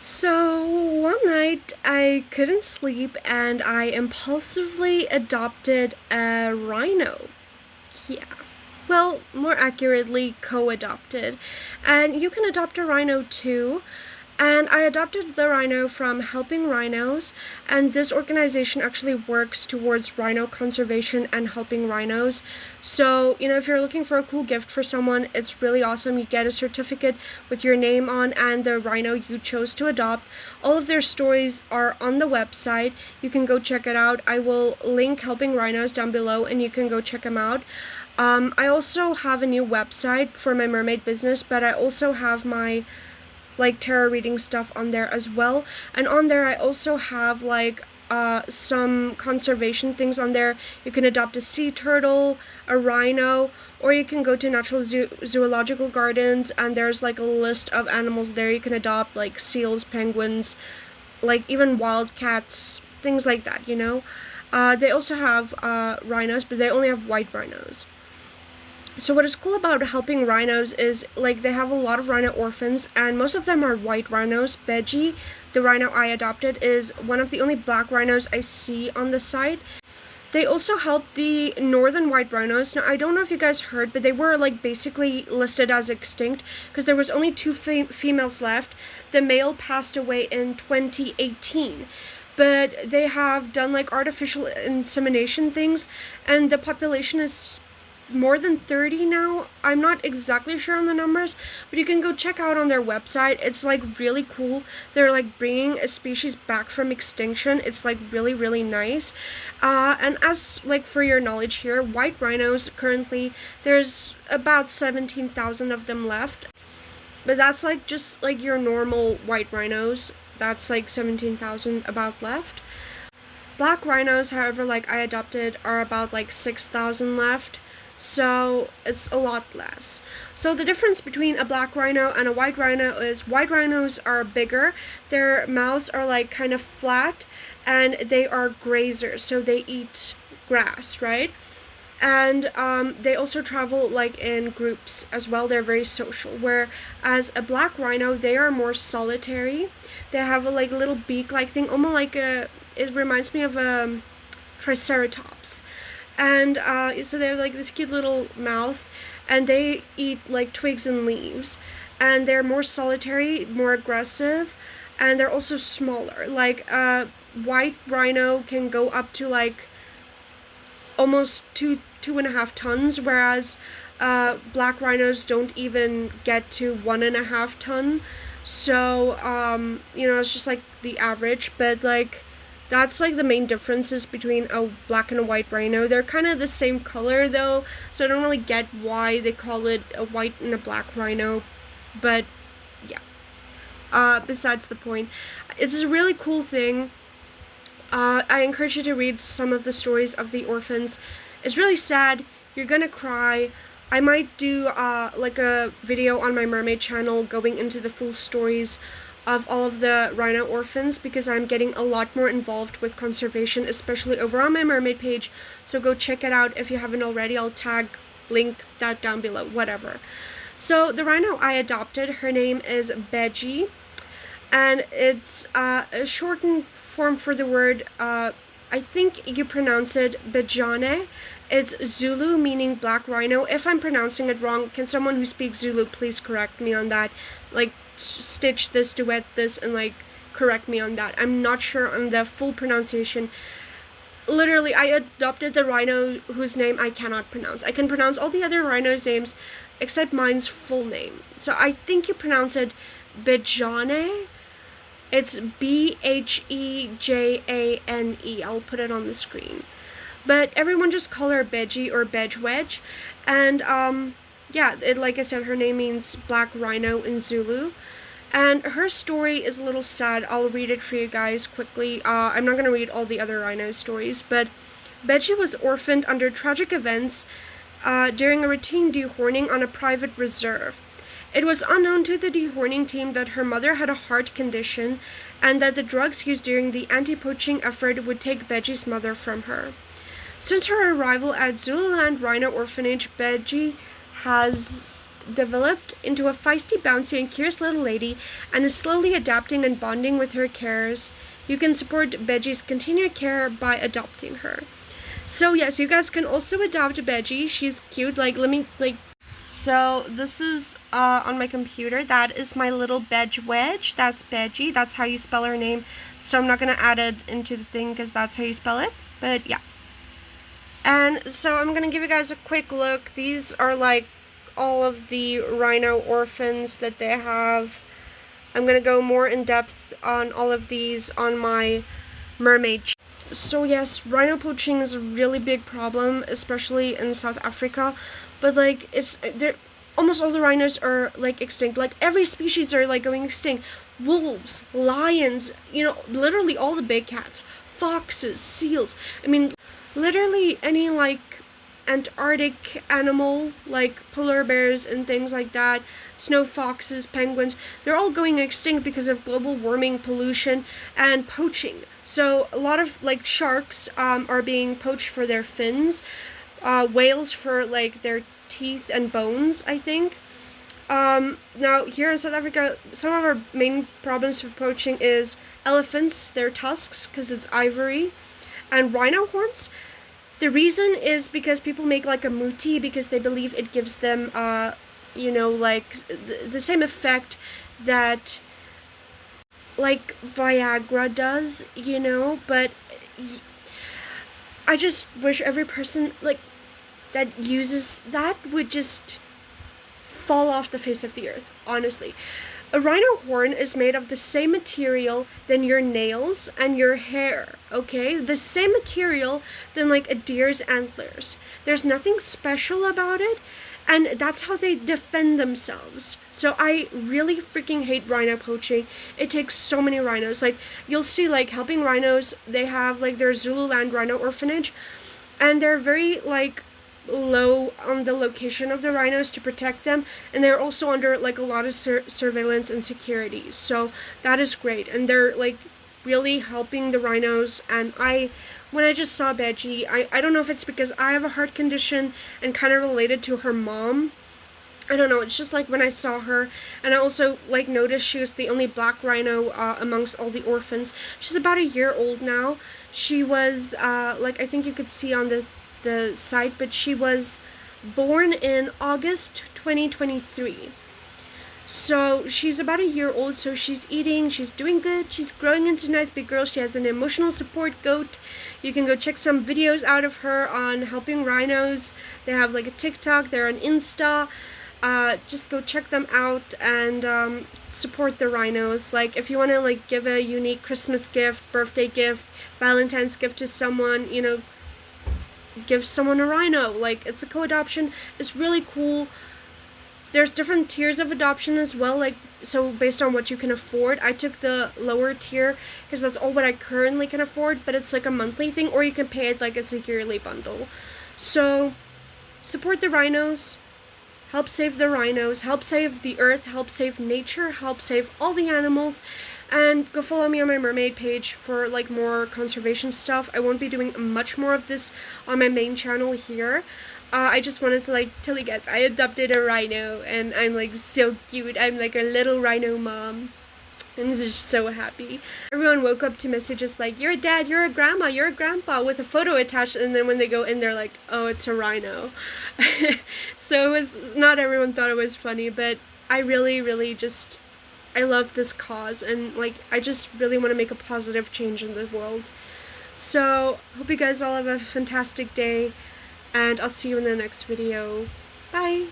So one night I couldn't sleep and I impulsively adopted a rhino. Yeah. Well, more accurately, co adopted. And you can adopt a rhino too. And I adopted the rhino from Helping Rhinos, and this organization actually works towards rhino conservation and helping rhinos. So, if you're looking for a cool gift for someone, it's really awesome. You get a certificate with your name on and the rhino you chose to adopt. All of their stories are on the website. You can go check it out. I will link Helping Rhinos down below, and you can go check them out. I also have a new website for my mermaid business, but I also have my tarot reading stuff on there as well. And on there I also have some conservation things on there. You can adopt a sea turtle, a rhino, or you can go to natural zoological gardens, and there's a list of animals there you can adopt, like seals, penguins, even wildcats, things like that. They also have rhinos, but they only have white rhinos. So what is cool about Helping Rhinos is they have a lot of rhino orphans, and most of them are white rhinos. Beji, the rhino I adopted, is one of the only black rhinos I see on the site. They also help the northern white rhinos. Now I don't know if you guys heard, but they were basically listed as extinct because there was only two females left. The male passed away in 2018. But they have done artificial insemination things, and the population is more than 30 now. I'm not exactly sure on the numbers, but you can go check out on their website. It's really cool. They're bringing a species back from extinction. It's really, really nice. And as for your knowledge here, white rhinos currently, there's about 17,000 of them left, but that's just your normal white rhinos. That's 17,000 about left. Black rhinos, however, I adopted, are about 6,000 left. So it's a lot less. So the difference between a black rhino and a white rhino is white rhinos are bigger, their mouths are kind of flat, and they are grazers, so they eat grass, right? And they also travel in groups as well. They're very social, whereas a black rhino, they are more solitary. They have a little beak thing, almost it reminds me of a triceratops. And so they have this cute little mouth, and they eat twigs and leaves, and they're more solitary, more aggressive, and they're also smaller. White rhino can go up to almost 2.5 tons, whereas black rhinos don't even get to 1.5 ton. So it's just the average, but that's the main differences between a black and a white rhino. They're kind of the same color though, so I don't really get why they call it a white and a black rhino. But yeah, besides the point, it's a really cool thing. I encourage you to read some of the stories of the orphans. It's really sad. You're gonna cry. I might do a video on my mermaid channel going into the full stories of all of the rhino orphans, because I'm getting a lot more involved with conservation, especially over on my mermaid page. So go check it out if you haven't already. I'll link that down below, whatever. So the rhino I adopted, her name is Beji, and it's a shortened form for the word, I think you pronounce it Bejane. It's Zulu, meaning black rhino. If I'm pronouncing it wrong, can someone who speaks Zulu please correct me on that? Stitch this, duet this, and correct me on that. I'm not sure on the full pronunciation. Literally, I adopted the rhino whose name I cannot pronounce. I can pronounce all the other rhinos' names except mine's full name. So I think you pronounce it Bejane. It's Bhejane. I'll put it on the screen. But everyone just call her Beji or Bejwedge. And yeah, like I said, her name means black rhino in Zulu. And her story is a little sad. I'll read it for you guys quickly. I'm not going to read all the other rhino stories, but Beji was orphaned under tragic events during a routine dehorning on a private reserve. It was unknown to the dehorning team that her mother had a heart condition, and that the drugs used during the anti-poaching effort would take Beji's mother from her. Since her arrival at Zululand Rhino Orphanage, Beji has developed into a feisty, bouncy, and curious little lady and is slowly adapting and bonding with her carers. You can support Beggie's continued care by adopting her. So yes, you guys can also adopt Beggie. She's cute. So this is on my computer. That is my little Bedge Wedge. That's Beggie. That's how you spell her name. So I'm not going to add it into the thing because that's how you spell it. But yeah. And so I'm going to give you guys a quick look. These are like all of the Rhino orphans that they have. I'm going to go more in depth on all of these on my mermaid channel. So yes, rhino poaching is a really big problem, especially in South Africa. But like almost all the rhinos are like extinct. Like every species are like going extinct. Wolves, lions, literally all the big cats, foxes, seals. I mean, literally any like Antarctic animal, like polar bears and things like that, snow foxes, penguins, they're all going extinct because of global warming, pollution, and poaching. So a lot of like sharks are being poached for their fins, whales for like their teeth and bones, I think. Now here in South Africa, some of our main problems for poaching is elephants, their tusks, because it's ivory, and rhino horns. The reason is because people make like a muti because they believe it gives them, like the same effect that like Viagra does, but I just wish every person like that uses that would just fall off the face of the earth, honestly. A rhino horn is made of the same material than your nails and your hair, okay? The same material than like a deer's antlers. There's nothing special about it, and that's how they defend themselves. So I really freaking hate rhino poaching. It takes so many rhinos. Like, you'll see like Helping Rhinos, they have like their Zululand Rhino Orphanage, and they're very like low on the location of the rhinos to protect them, and they're also under like a lot of surveillance and security, so that is great, and they're like really helping the rhinos. And when I just saw Beggie, I don't know if it's because I have a heart condition and kind of related to her mom. I don't know, it's just like when I saw her, and I also like noticed she was the only black rhino amongst all the orphans. She's about a year old now. She was like, I think you could see on the site, but she was born in August 2023. So she's about a year old, so she's eating, she's doing good, she's growing into a nice big girl. She has an emotional support goat. You can go check some videos out of her on Helping Rhinos. They have like a TikTok, they're on Insta. Just go check them out and support the rhinos. Like, if you want to like give a unique Christmas gift, birthday gift, Valentine's gift to someone, give someone a rhino. Like, it's a co-adoption. It's really cool. There's different tiers of adoption as well, like, so based on what you can afford. I took the lower tier because that's all what I currently can afford, but it's like a monthly thing, or you can pay it like as a yearly bundle. So support the rhinos, help save the rhinos, help save the earth, help save nature, help save all the animals. And go follow me on my mermaid page for like more conservation stuff. I won't be doing much more of this on my main channel here. I just wanted to like tell you guys I adopted a rhino, and I'm like so cute. I'm like a little rhino mom. I'm just so happy. Everyone woke up to messages like, you're a dad, you're a grandma, you're a grandpa, with a photo attached, and then when they go in, they're like, oh, it's a rhino. So it was, not everyone thought it was funny, but I really just, I love this cause, and like I just really want to make a positive change in the world. So hope you guys all have a fantastic day, and I'll see you in the next video. Bye!